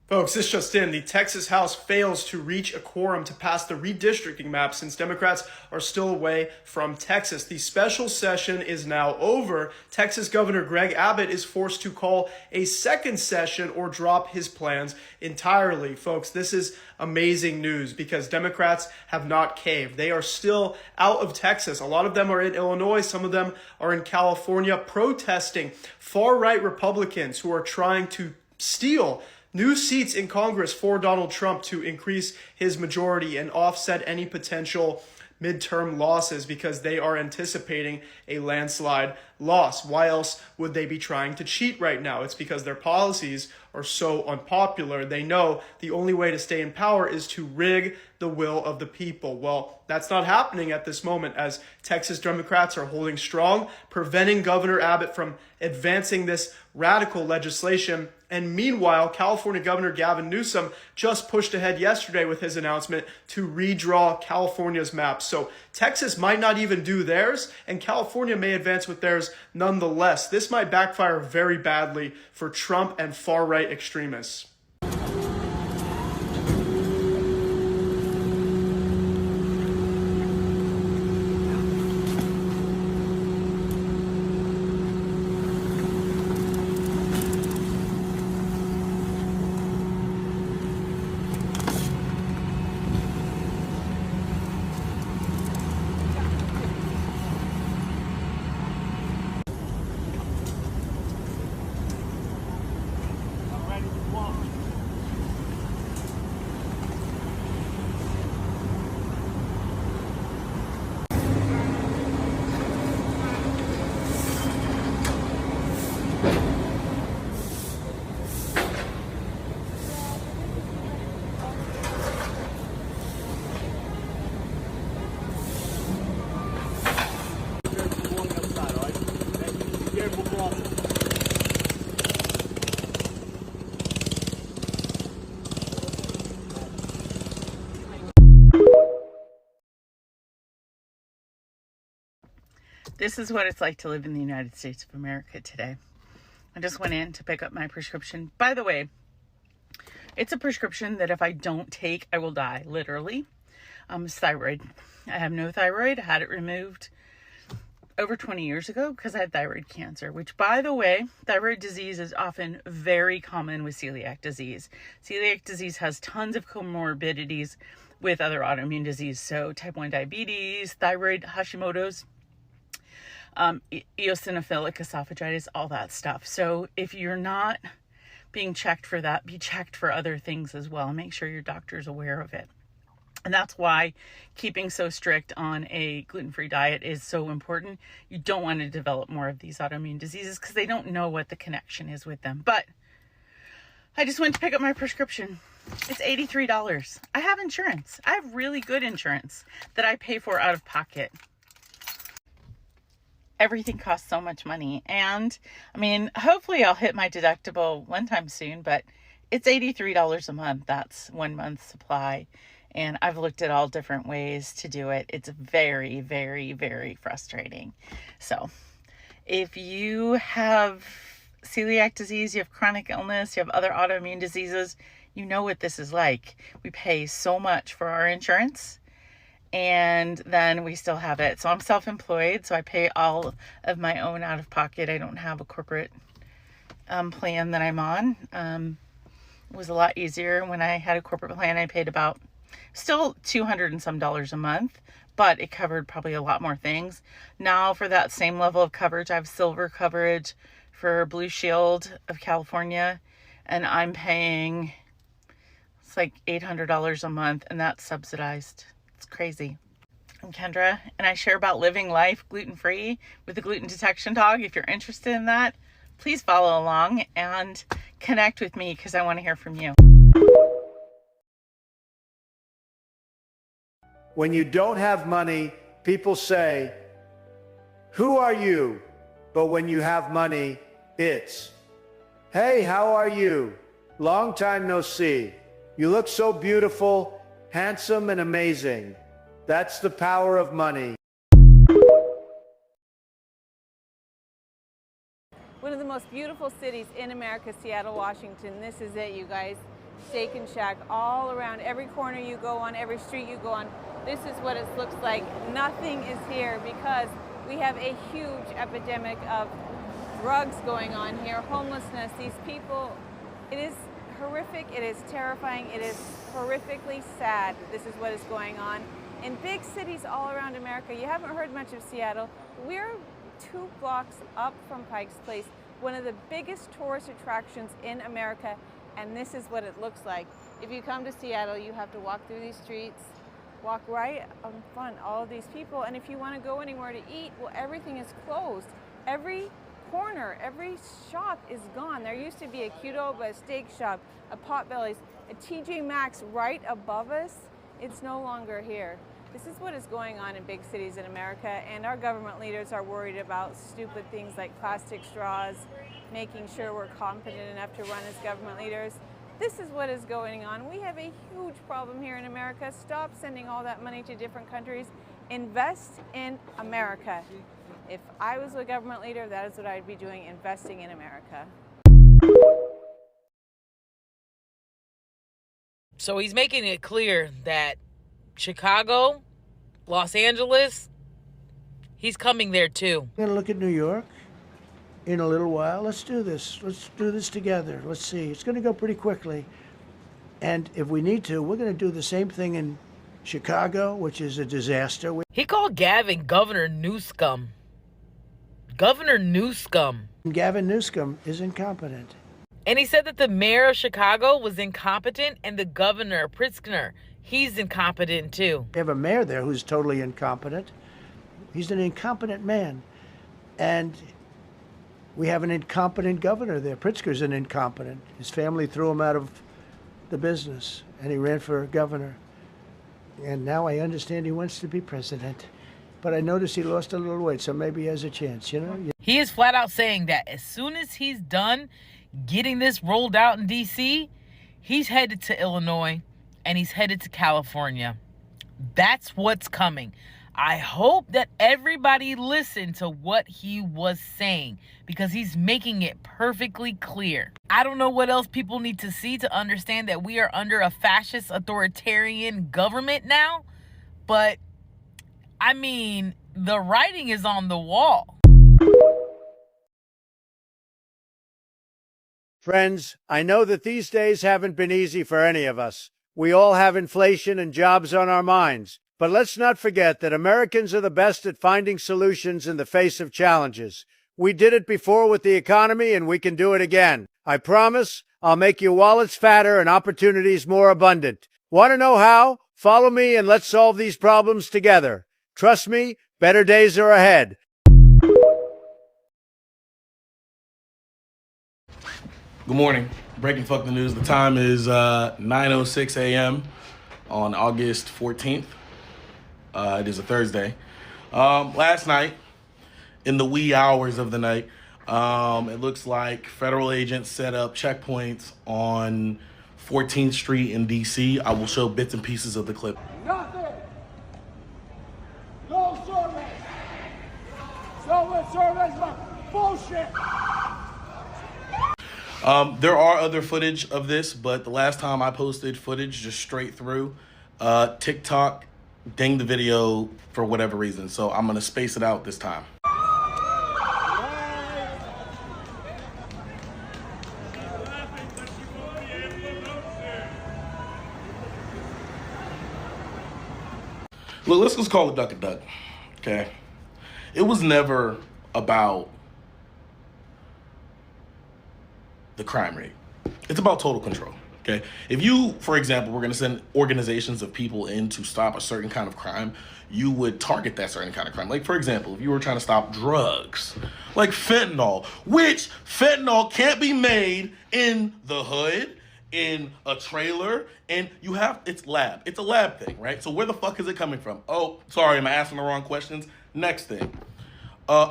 Folks, this just in. The Texas House fails to reach a quorum to pass the redistricting map since Democrats are still away from Texas. The special session is now over. Texas Governor Greg Abbott is forced to call a second session or drop his plans entirely. Folks, this is amazing news because Democrats have not caved. They are still out of Texas. A lot of them are in Illinois. Some of them are in California protesting far-right Republicans who are trying to steal new seats in Congress for Donald Trump to increase his majority and offset any potential midterm losses because they are anticipating a landslide loss. Why else would they be trying to cheat right now? It's because their policies are so unpopular. They know the only way to stay in power is to rig the will of the people. Well, that's not happening at this moment as Texas Democrats are holding strong, preventing Governor Abbott from advancing this radical legislation. And meanwhile, California Governor Gavin Newsom just pushed ahead yesterday with his announcement to redraw California's map. So Texas might not even do theirs, and California may advance with theirs nonetheless. This might backfire very badly for Trump and far-right extremists. This is what it's like to live in the United States of America today. I just went in to pick up my prescription. By the way, it's a prescription that if I don't take, I will die, literally. It's thyroid. I have no thyroid. I had it removed over 20 years ago because I had thyroid cancer, which, by the way, thyroid disease is often very common with celiac disease. Celiac disease has tons of comorbidities with other autoimmune disease. So type 1 diabetes, thyroid, Hashimoto's, eosinophilic esophagitis, all that stuff. So if you're not being checked for that, be checked for other things as well. Make sure your doctor's aware of it. And that's why keeping so strict on a gluten-free diet is so important. You don't want to develop more of these autoimmune diseases because they don't know what the connection is with them. But I just went to pick up my prescription. It's $83. I have insurance. I have really good insurance that I pay for out of pocket. Everything costs so much money. And I mean, hopefully I'll hit my deductible one time soon, but it's $83 a month. That's 1 month's supply. And I've looked at all different ways to do it. It's very, very, very frustrating. So if you have celiac disease, you have chronic illness, you have other autoimmune diseases, you know what this is like. We pay so much for our insurance, and then we still have it. So I'm self-employed, so I pay all of my own out of pocket. I don't have a corporate plan that I'm on. It was a lot easier when I had a corporate plan. I paid about still $200 and some a month, but it covered probably a lot more things. Now for that same level of coverage, I have silver coverage for Blue Shield of California, and I'm paying, it's like $800 a month, and that's subsidized. It's crazy. I'm Kendra, and I share about living life gluten-free with the Gluten Detection Dog. If you're interested in that, please follow along and connect with me because I want to hear from you. When you don't have money, people say, "Who are you?" But when you have money, it's, "Hey, how are you? Long time no see. You look so beautiful, handsome, and amazing." That's the power of money. One of the most beautiful cities in America, Seattle, Washington. This is it, you guys. Steak and Shack all around every corner you go on, every street you go on. This is what it looks like. Nothing is here because we have a huge epidemic of drugs going on here, homelessness. These people, it is horrific, it is terrifying, it is horrifically sad. This is what is going on in big cities all around America. You haven't heard much of Seattle. We're 2 blocks up from Pike's Place, one of the biggest tourist attractions in America, and this is what it looks like. If you come to Seattle, you have to walk through these streets, walk right in front of all of these people, and if you want to go anywhere to eat, well, everything is closed. Every corner, every shop is gone. There used to be a Qdoba, a steak shop, a Potbelly's, a TJ Maxx right above us. It's no longer here. This is what is going on in big cities in America, and our government leaders are worried about stupid things like plastic straws, making sure we're competent enough to run as government leaders. This is what is going on. We have a huge problem here in America. Stop sending all that money to different countries. Invest in America. If I was a government leader, that is what I'd be doing, investing in America. So he's making it clear that Chicago, Los Angeles, he's coming there too. We're going to look at New York in a little while. Let's do this. Let's do this together. Let's see. It's going to go pretty quickly. And if we need to, we're going to do the same thing in Chicago, which is a disaster. He called Gavin Governor Newscum. Governor Newscum. Gavin Newsom is incompetent. And he said that the mayor of Chicago was incompetent and the governor, Pritzker, he's incompetent too. We have a mayor there who's totally incompetent. He's an incompetent man. And we have an incompetent governor there. Pritzker's an incompetent. His family threw him out of the business and he ran for governor. And now I understand he wants to be president. But I noticed he lost a little weight, so maybe he has a chance, you know? He is flat out saying that as soon as he's done getting this rolled out in D.C., he's headed to Illinois and he's headed to California. That's what's coming. I hope that everybody listened to what he was saying because he's making it perfectly clear. I don't know what else people need to see to understand that we are under a fascist authoritarian government now, but I mean, the writing is on the wall. Friends, I know that these days haven't been easy for any of us. We all have inflation and jobs on our minds. But let's not forget that Americans are the best at finding solutions in the face of challenges. We did it before with the economy, and we can do it again. I promise I'll make your wallets fatter and opportunities more abundant. Want to know how? Follow me and let's solve these problems together. Trust me, better days are ahead. Good morning. Breaking fuck the news. The time is 9:06 a.m. on August 14th. It is a Thursday. Last night, in the wee hours of the night, it looks like federal agents set up checkpoints on 14th Street in D.C. I will show bits and pieces of the clip. Nothing. No service. Service, bullshit. There are other footage of this, but the last time I posted footage just straight through, TikTok dinged the video for whatever reason. So I'm going to space it out this time. Look, let's just call it duck a duck, okay? It was never about the crime rate. It's about total control, okay? If you, for example, were gonna send organizations of people in to stop a certain kind of crime, you would target that certain kind of crime. Like, for example, if you were trying to stop drugs, like fentanyl, which fentanyl can't be made in the hood, in a trailer, and you have, it's a lab thing, right? So where the fuck is it coming from? Oh, sorry, am I asking the wrong questions? Next thing.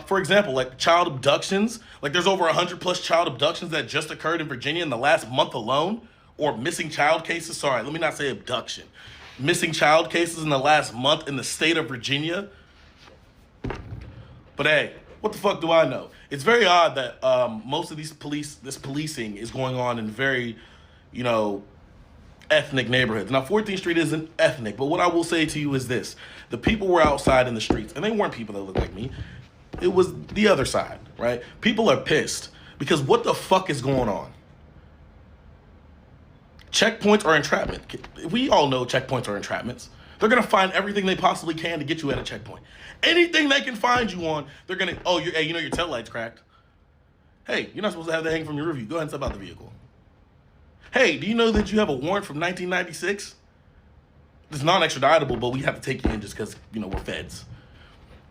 For example, like child abductions, like there's over 100 plus child abductions that just occurred in Virginia in the last month alone, or missing child cases. Sorry, let me not say abduction. Missing child cases in the last month in the state of Virginia. But hey, what the fuck do I know? It's very odd that most of this policing is going on in very, ethnic neighborhoods. Now, 14th Street isn't ethnic, but what I will say to you is this. The people were outside in the streets, and they weren't people that looked like me. It was the other side, right? People are pissed because what the fuck is going on? Checkpoints are entrapment. We all know checkpoints are entrapments. They're going to find everything they possibly can to get you at a checkpoint. Anything they can find you on, they're going to, oh, hey, you know your tail light's cracked. Hey, you're not supposed to have that hang from your roof. Go ahead and step out the vehicle. Hey, do you know that you have a warrant from 1996? It's non-extraditable, but we have to take you in just because, you know, we're feds.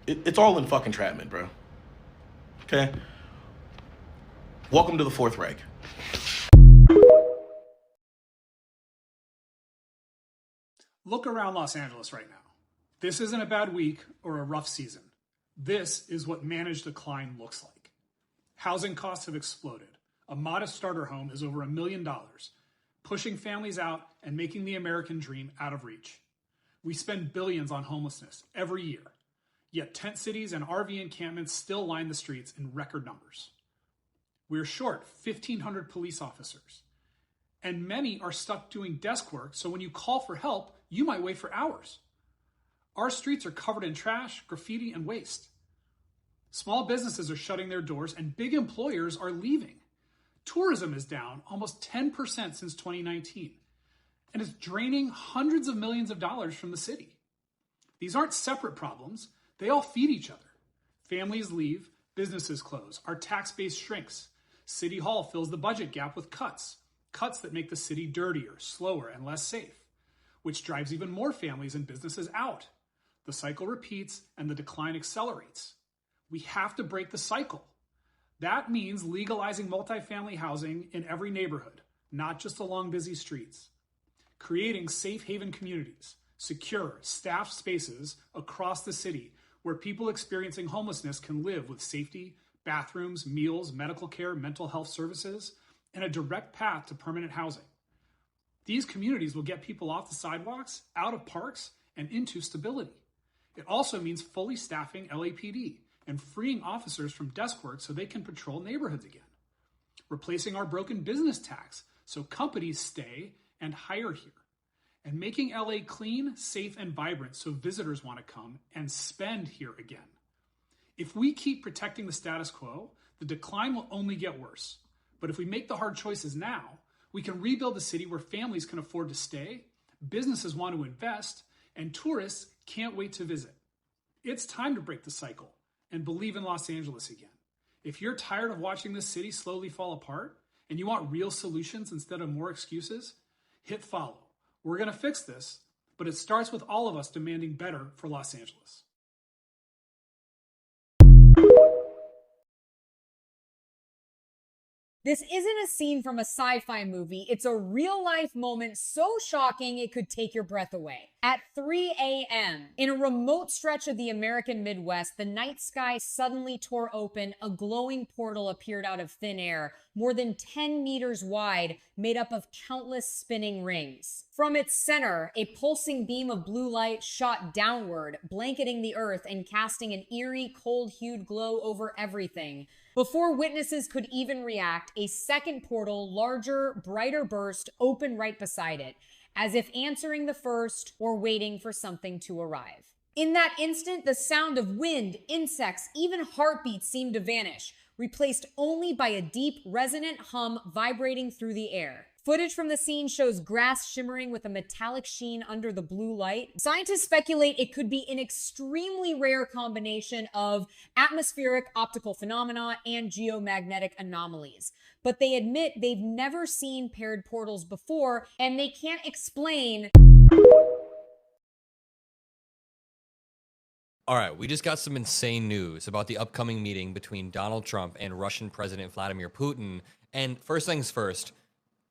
It's all in fucking entrapment, bro. Okay? Welcome to the Fourth Reich. Look around Los Angeles right now. This isn't a bad week or a rough season. This is what managed decline looks like. Housing costs have exploded. A modest starter home is over $1 million, pushing families out and making the American dream out of reach. We spend billions on homelessness every year, yet tent cities and RV encampments still line the streets in record numbers. We're short 1,500 police officers, and many are stuck doing desk work, so when you call for help, you might wait for hours. Our streets are covered in trash, graffiti, and waste. Small businesses are shutting their doors, and big employers are leaving. Tourism is down almost 10% since 2019, and it's draining hundreds of millions of dollars from the city. These aren't separate problems. They all feed each other. Families leave, businesses close, our tax base shrinks. City Hall fills the budget gap with cuts that make the city dirtier, slower, and less safe, which drives even more families and businesses out. The cycle repeats and the decline accelerates. We have to break the cycle. That means legalizing multifamily housing in every neighborhood, not just along busy streets. Creating safe haven communities, secure, staffed spaces across the city where people experiencing homelessness can live with safety, bathrooms, meals, medical care, mental health services, and a direct path to permanent housing. These communities will get people off the sidewalks, out of parks, and into stability. It also means fully staffing LAPD and freeing officers from desk work so they can patrol neighborhoods again. Replacing our broken business tax so companies stay and hire here. And making LA clean, safe, and vibrant so visitors want to come and spend here again. If we keep protecting the status quo, the decline will only get worse. But if we make the hard choices now, we can rebuild a city where families can afford to stay, businesses want to invest, and tourists can't wait to visit. It's time to break the cycle and believe in Los Angeles again. If you're tired of watching this city slowly fall apart and you want real solutions instead of more excuses, hit follow. We're going to fix this, but it starts with all of us demanding better for Los Angeles. This isn't a scene from a sci-fi movie. It's a real-life moment so shocking it could take your breath away. At 3 a.m., in a remote stretch of the American Midwest, the night sky suddenly tore open. A glowing portal appeared out of thin air, more than 10 meters wide, made up of countless spinning rings. From its center, a pulsing beam of blue light shot downward, blanketing the earth and casting an eerie, cold-hued glow over everything. Before witnesses could even react, a second portal, larger, brighter burst, opened right beside it, as if answering the first or waiting for something to arrive. In that instant, the sound of wind, insects, even heartbeats seemed to vanish, replaced only by a deep, resonant hum vibrating through the air. Footage from the scene shows grass shimmering with a metallic sheen under the blue light. Scientists speculate it could be an extremely rare combination of atmospheric optical phenomena and geomagnetic anomalies. But they admit they've never seen paired portals before, and they can't explain. All right, we just got some insane news about the upcoming meeting between Donald Trump and Russian President Vladimir Putin. And first things first,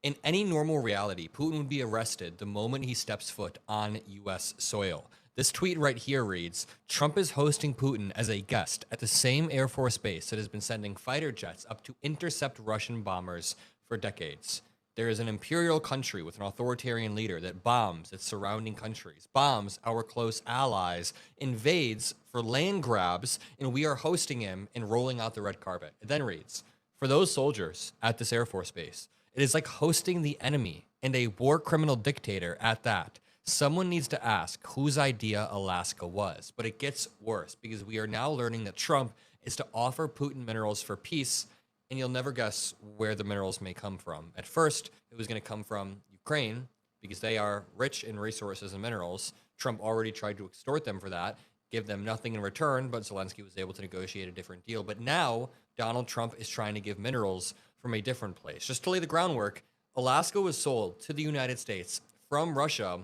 in any normal reality, Putin would be arrested the moment he steps foot on U.S. soil. This tweet right here reads, Trump is hosting Putin as a guest at the same Air Force base that has been sending fighter jets up to intercept Russian bombers for decades. There is an imperial country with an authoritarian leader that bombs its surrounding countries, bombs our close allies, invades for land grabs, and we are hosting him and rolling out the red carpet. It then reads, for those soldiers at this Air Force base, It is like hosting the enemy, and a war criminal dictator at that. Someone needs to ask whose idea Alaska was. But it gets worse, because we are now learning that Trump is to offer Putin minerals for peace, and you'll never guess where the minerals may come from. At first, it was going to come from Ukraine, because they are rich in resources and minerals. Trump already tried to extort them for that, give them nothing in return, but Zelensky was able to negotiate a different deal. But now Donald Trump is trying to give minerals from a different place. Just to lay the groundwork, Alaska was sold to the United States from Russia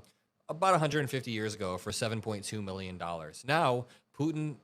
about 150 years ago for $7.2 million. Now, Putin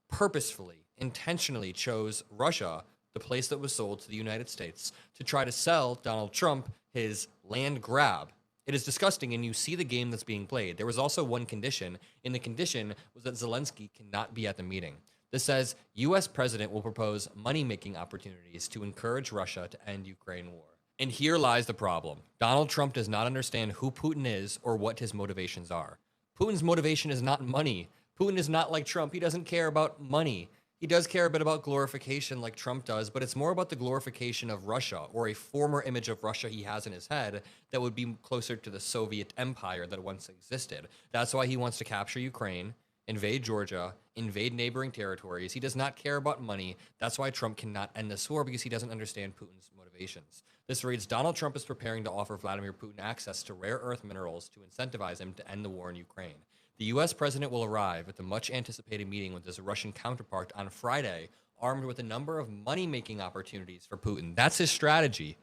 purposefully, intentionally chose Russia, the place that was sold to the United States, to try to sell Donald Trump his land grab. It is disgusting, and you see the game that's being played. There was also one condition, and the condition was that Zelensky cannot be at the meeting. This says, U.S. president will propose money-making opportunities to encourage Russia to end Ukraine war. And here lies the problem. Donald Trump does not understand who Putin is or what his motivations are. Putin's motivation is not money. Putin is not like Trump. He doesn't care about money. He does care a bit about glorification like Trump does, but it's more about the glorification of Russia, or a former image of Russia he has in his head that would be closer to the Soviet empire that once existed. That's why he wants to capture Ukraine, invade Georgia, invade neighboring territories. He does not care about money. That's why Trump cannot end this war, because he doesn't understand Putin's motivations. This reads, Donald Trump is preparing to offer Vladimir Putin access to rare earth minerals to incentivize him to end the war in Ukraine. The U.S. president will arrive at the much-anticipated meeting with his Russian counterpart on Friday, armed with a number of money-making opportunities for Putin. That's his strategy.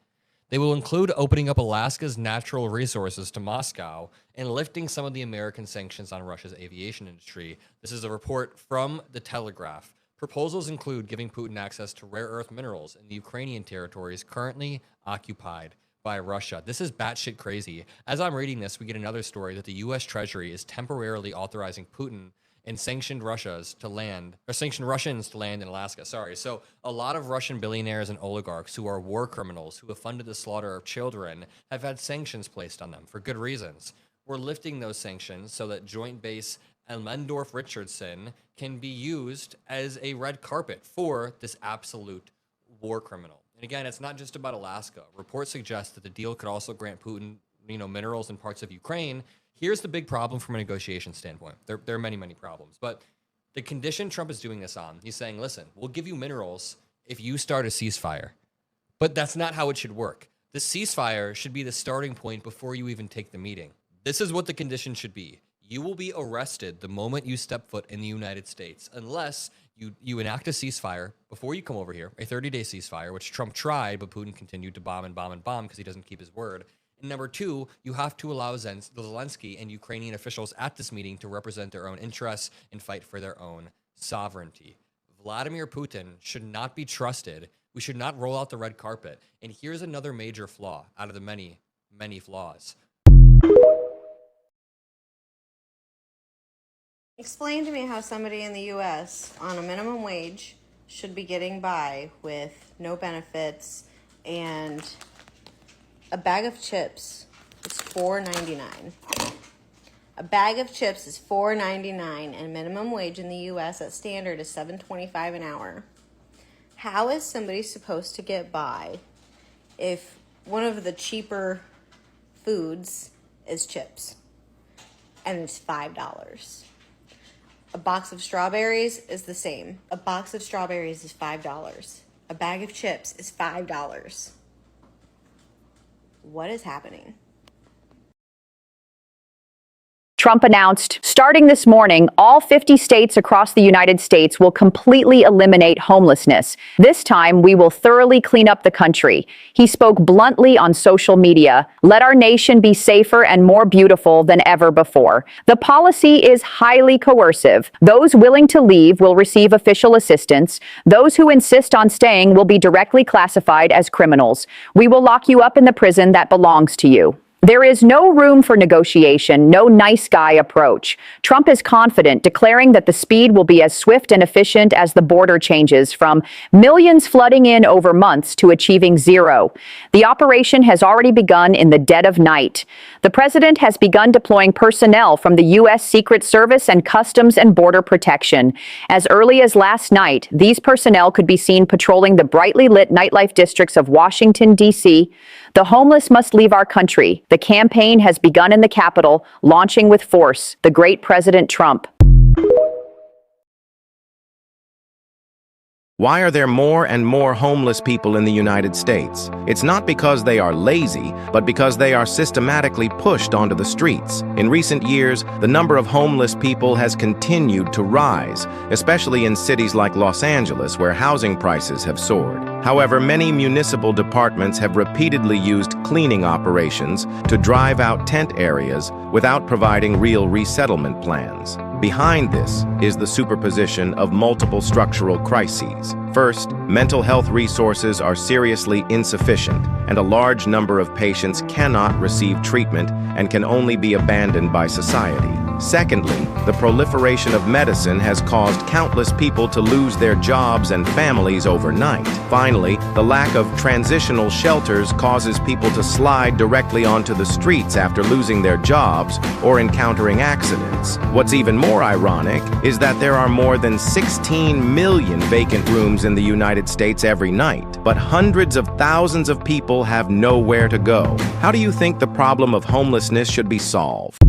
They will include opening up Alaska's natural resources to Moscow and lifting some of the American sanctions on Russia's aviation industry. This is a report from The Telegraph. Proposals include giving Putin access to rare earth minerals in the Ukrainian territories currently occupied by Russia. This is batshit crazy. As I'm reading this, we get another story that the U.S. Treasury is temporarily authorizing Putin and sanctioned Russians to land in Alaska. So a lot of Russian billionaires and oligarchs who are war criminals who have funded the slaughter of children have had sanctions placed on them for good reasons. We're lifting those sanctions so that Joint Base Elmendorf-Richardson can be used as a red carpet for this absolute war criminal. And again, it's not just about Alaska. Reports suggest that the deal could also grant Putin, minerals in parts of Ukraine. Here's the big problem from a negotiation standpoint. There are many, many problems. But the condition Trump is doing this on, he's saying, listen, we'll give you minerals if you start a ceasefire. But that's not how it should work. The ceasefire should be the starting point before you even take the meeting. This is what the condition should be. You will be arrested the moment you step foot in the United States, unless you enact a ceasefire before you come over here, a 30-day ceasefire, which Trump tried, but Putin continued to bomb and bomb and bomb because he doesn't keep his word. And number two, you have to allow Zelensky and Ukrainian officials at this meeting to represent their own interests and fight for their own sovereignty. Vladimir Putin should not be trusted. We should not roll out the red carpet. And here's another major flaw out of the many, many flaws. Explain to me how somebody in the U.S. on a minimum wage should be getting by with no benefits, and a bag of chips is $4.99. A bag of chips is $4.99, and minimum wage in the U.S. at standard is $7.25 an hour. How is somebody supposed to get by if one of the cheaper foods is chips and it's $5? A box of strawberries is the same. A box of strawberries is $5. A bag of chips is $5. What is happening? Trump announced, starting this morning, all 50 states across the United States will completely eliminate homelessness. This time, we will thoroughly clean up the country. He spoke bluntly on social media. Let our nation be safer and more beautiful than ever before. The policy is highly coercive. Those willing to leave will receive official assistance. Those who insist on staying will be directly classified as criminals. We will lock you up in the prison that belongs to you. There is no room for negotiation, no nice guy approach. Trump is confident, declaring that the speed will be as swift and efficient as the border changes, from millions flooding in over months to achieving zero. The operation has already begun in the dead of night. The president has begun deploying personnel from the U.S. Secret Service and Customs and Border Protection. As early as last night, these personnel could be seen patrolling the brightly lit nightlife districts of Washington, D.C. The homeless must leave our country. The campaign has begun in the Capitol, launching with force. The great President Trump. Why are there more and more homeless people in the United States? It's not because they are lazy, but because they are systematically pushed onto the streets. In recent years, the number of homeless people has continued to rise, especially in cities like Los Angeles, where housing prices have soared. However, many municipal departments have repeatedly used cleaning operations to drive out tent areas without providing real resettlement plans. Behind this is the superposition of multiple structural crises. First, mental health resources are seriously insufficient, and a large number of patients cannot receive treatment and can only be abandoned by society. Secondly, the proliferation of medicine has caused countless people to lose their jobs and families overnight. Finally, the lack of transitional shelters causes people to slide directly onto the streets after losing their jobs or encountering accidents. What's even more ironic is that there are more than 16 million vacant rooms in the United States every night, but hundreds of thousands of people have nowhere to go. How do you think the problem of homelessness should be solved?